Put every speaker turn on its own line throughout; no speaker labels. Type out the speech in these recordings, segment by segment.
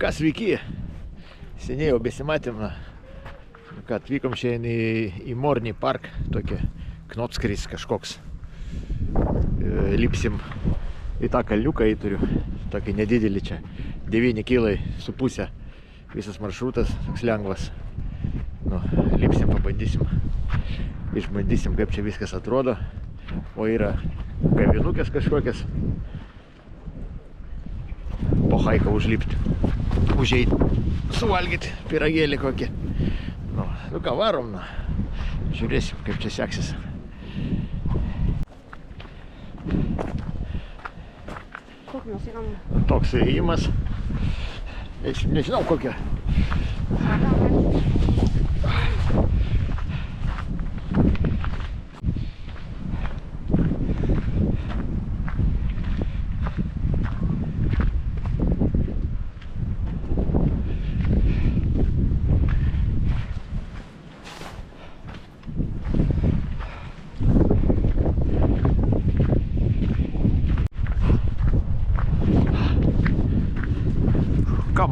Ką sveiki, seniai jau besimatėm, kad atvykom šiandien į Mornį park, tokia Knotskris kažkoks. Lipsim į tą kalniuką įturiu, tokį nedidelį čia, 9,5 km, visas maršrutas, toks lengvas. Nu, lipsim, pabandysim, išbandysim, kaip čia viskas atrodo, o yra kavinukės kažkokias, po haiką užlipti, užeit, suvalgyti pyragėlį kokį. Nu ką, varom, žiūrėsim, kaip čia seksis. Toks įėjimas, nežinau kokia.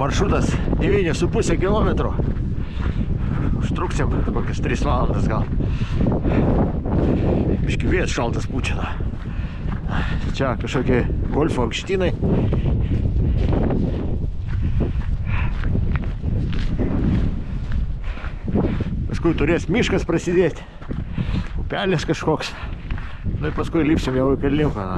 Maršrutas 9,5 km. Užtruksim kokias 3 valandas gal. Biški vėjas šaltas pučina. Čia kažkokie golfo aukštynai. Paskui turės miškas prasidėti. Upelis kažkoks. Nu ir paskui lipsim jau į kalniuką.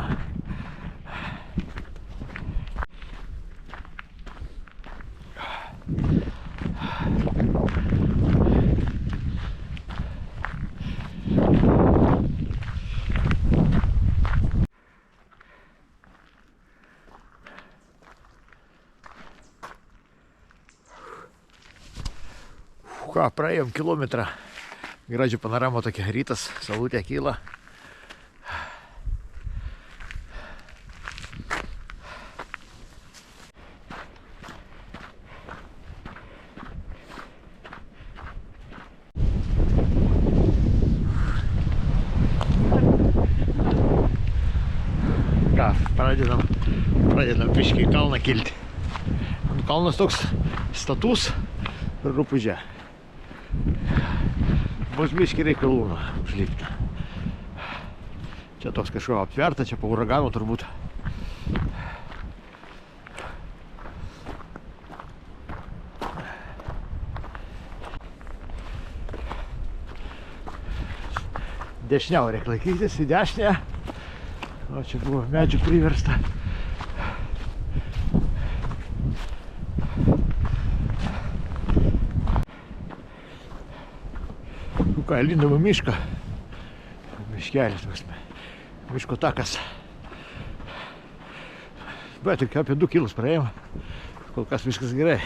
Ką, praėjom kilometrą. Graži panorama tokia, rytas, saulutė kyla. Ką, pradedam biškį į kalną kilti. Kalnas toks status ir rupūžė. Bus biškį reikalų užlipti. Čia toks kažko aptverta, čia po uragano turbūt. Dešiniau reikia laikytis, į dešinę. O čia buvo medžių priversta. Ką, lindam į mišką. Miškelis toks. Miško takas. Bet tik apie 2 kilus praėjom. Kol kas viskas gerai.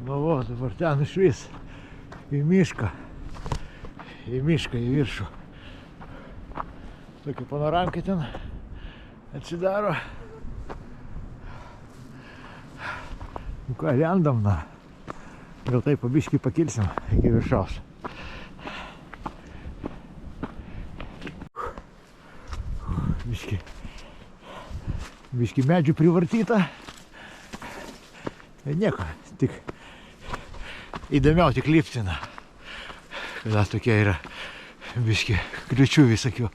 Nu va, dabar ten išvis į mišką. Į mišką, į viršų. Tokia panoramka ten atsidaro. Nu ką, lendam, gal taip pabiškį pakilsim iki viršaus. Biškį medžių privartyta. Nieko, tik įdomiau tik liptina. Kada tokie yra biškį kliučių visokių.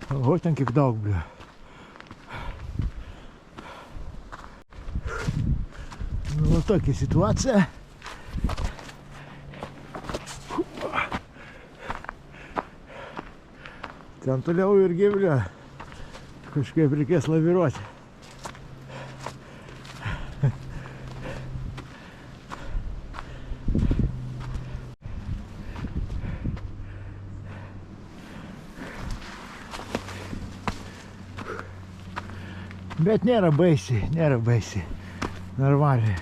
O ten kiek daug buvo. Nu, va tokia situacija. Ten toliau irgi kažkaip reikės laviruoti. Bet nėra baisiai, normaliai.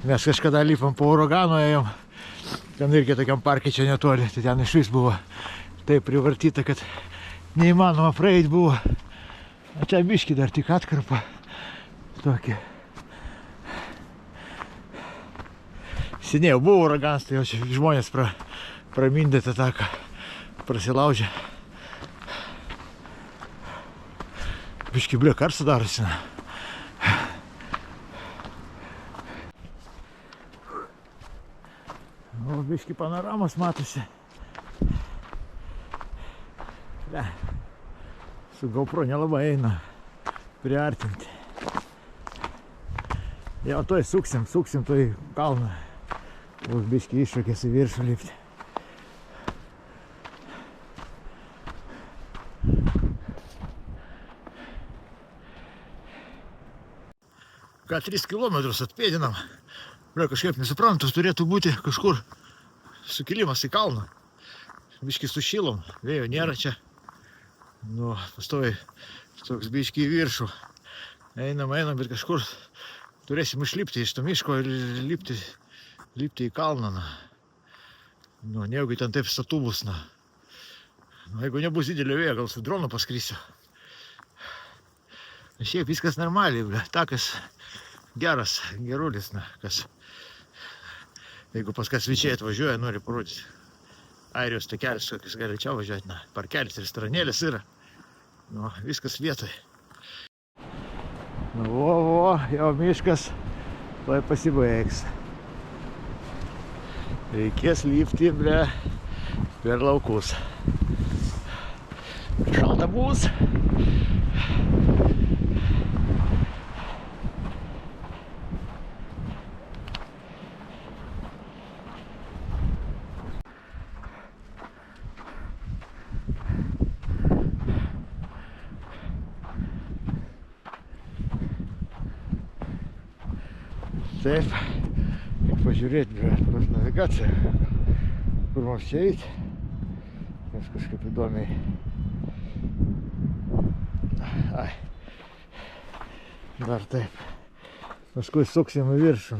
Mes kažkada lipam po uragano ėjom, ten irgi tokiam parke čia netoli, tai ten išvis buvo taip privartyta, kad neįmanoma praeit buvo. O čia biškį dar tik atkarpa tokia. Seniai jau buvo uraganas, tai jau čia žmonės pramindė tą taką, prasilaužė. Biški, blė, karsta darosi. O, biški panoramos matosi. Su GoPro nelabai eina priartinti. Jau toj suksim toj kalną. Bus biški iššūkės į viršų lipti. Ką 3 kilometrus atpėdinam. Blia, kažkaip nesuprantu, turėtų būti kažkur sukilimas į kalną. Biški sušilom, vėjo nėra čia. Nu, pastoviai toks biški į viršų. Einam, bet kažkur turėsim išlipti iš to miško ir lipti į kalną. Nu, nejaugi ten taip statu bus. Nu, jeigu nebus didelio vėjo, gal su dronu paskrysiu. Šiaip viskas normaliai, blia, takas geras, gerulis, na, kas. Jeigu pas kas svečiai atvažiuoja, nori parodyti. Airijos takelis, kokius gali čia važiuoti, na, parkelis, restoranėlis yra. Nu, viskas vietoj. Nu, jau miškas tuoj pasibaigs. Reikės lipti, ble, per laukus. Šalta bus. Taip, pažiūrėti, bus navigacija, kur mums čia eiti, nes kažkaip įdomiai. Ai, dar taip, paskui suksim į viršų.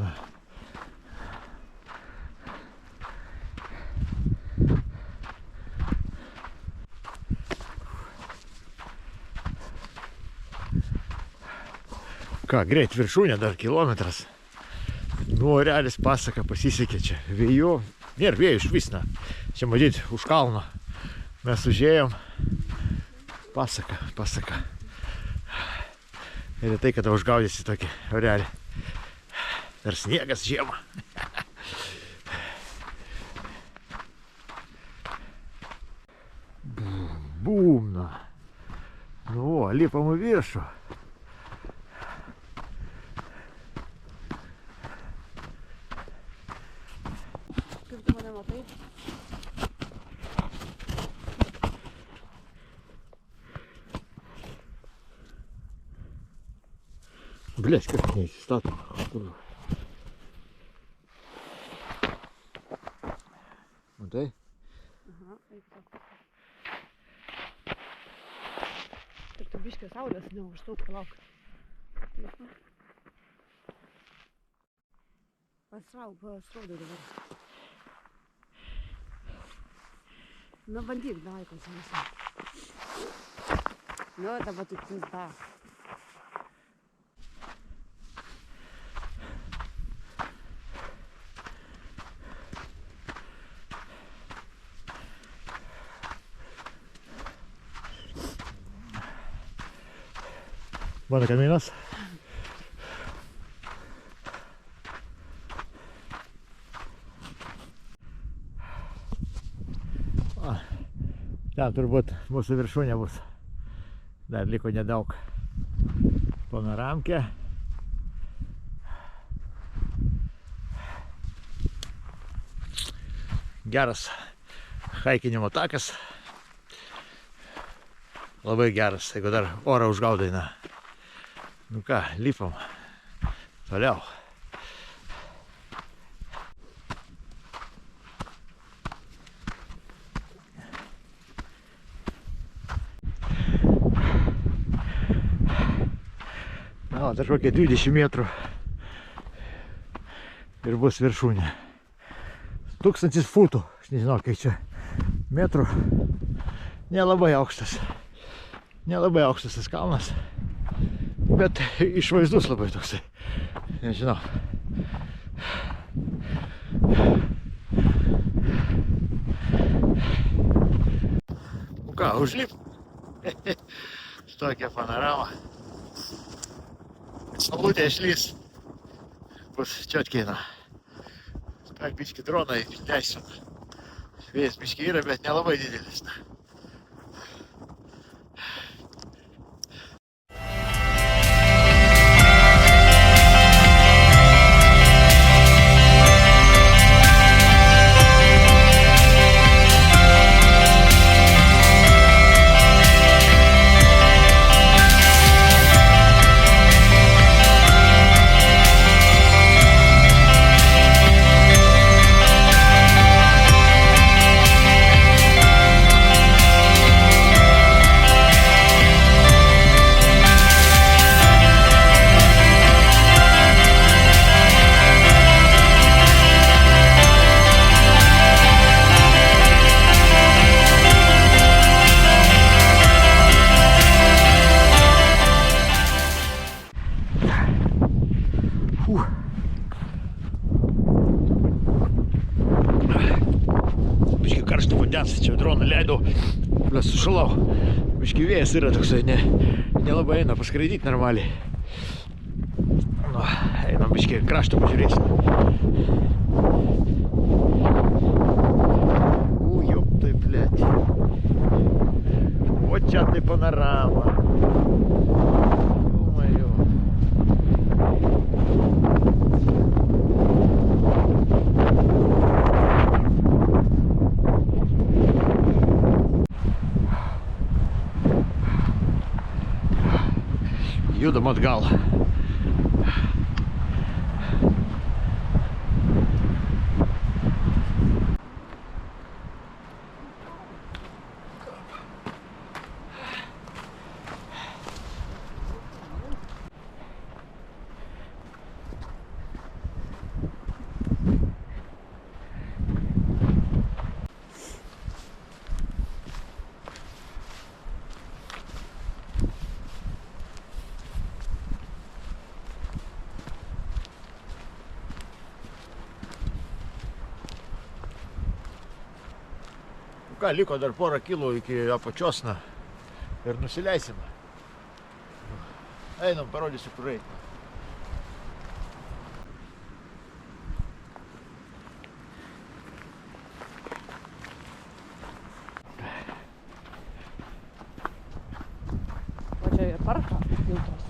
Ką, greit viršūnė, dar kilometras. Nu, realis pasaka pasisekė čia. Vėjų, nėra vėjų iš vis, na. Čia matyt, už kalno. Mes užėjom. Pasaka. Ir tai, kada užgaudysi tokį realį. Dar sniegas žiemą. Bumna. Nu, lipam į viršų. Блять, как не стату. Matai?
Aha, taip. Tik tu biškį saulės neužtauk, palauk. Pasraudai dabar. Nu, bandyk, davai pasimusi. Nu, dabar tik pizda.
Bueno, caminas. Ten turbūt mūsų viršūnė bus. Dar liko nedaug. Panoramkė. Geras haikinimo takas. Labai geras, jeigu dar orą užgaudai, na. Nu ką, lipam. Toliau. Na, dar kokie 20 metrų ir bus viršūnė. 1000 futų, aš nežinau, kiek čia metrų. Nelabai aukštas tas kalnas, bet išvaizdus labai toksai, nežinau. Nu ką, užlip. Tokia panorama. Saulutė išlys. Bus čiotkiai. Tak, biški dronai leisiu. Vėjas biški yra, bet nelabai didelis. Biški karšto vandens, čia droną leidau, bles sušalau. Biški vėjas yra toksai, nelabai eina paskraidyti normaliai. Nu, einam biški kraštą pažiūrėsim. Jop, tai blėt. O čia tai panorama. Judam atgal. Ką, liko dar porą kilų iki apačios ir nusileisim. Einam, parodysiu, kur eit.
O čia ir parka filtras.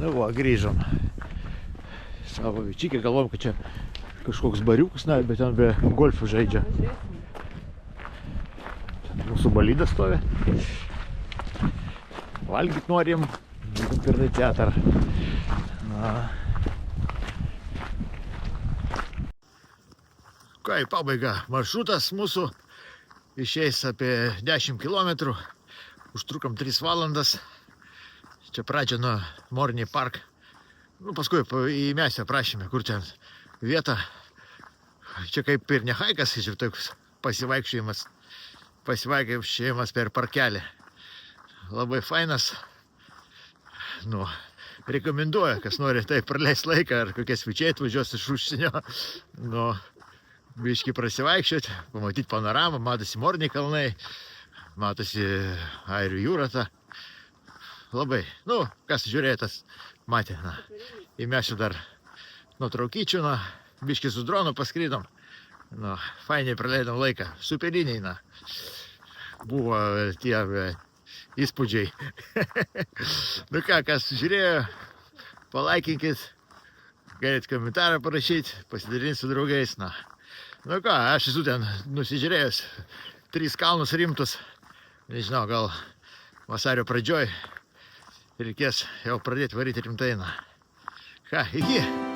Nu va, grįžom. Savo vičykį, galvom, kad čia kažkoks bariukas, bet ten be golfų žaidžia. Mūsų balidas stovi. Valgyt norim, per teatrą. Ką, į pabaigą. Maršrutas mūsų išeis apie 10 km. Užtrukom 3 valandas. Čia pradžia nuo Morney Park. Nu, paskui įmesę prašymę, kur ten vieta. Čia kaip ir ne haikas, čia toks pasivaikščiojimas per parkelį. Labai fainas. Nu, rekomenduoju, kas nori taip praleisti laiką, ar kokie svečiai atvažiuos iš užsienio. Nu, biškį prasivaikščioti, pamatyti panoramą, matosi Morney kalnai, matosi Airių jūra. Labai, nu, kas žiūrėtas, matė, įmesiu dar nuotraukyčių, biškį su dronu paskrydom, fainiai praleidom laiką, superiniai, buvo tie įspūdžiai. Nu ką, kas žiūrėjo, palaikinkit, galite komentarą parašyti, pasidalinti su draugais, Nu ką, aš esu ten nusižiūrėjęs, 3 kalnus rimtus, nežinau, gal vasario pradžioj reikės jau pradėti varyti rimtai. Ką, iki.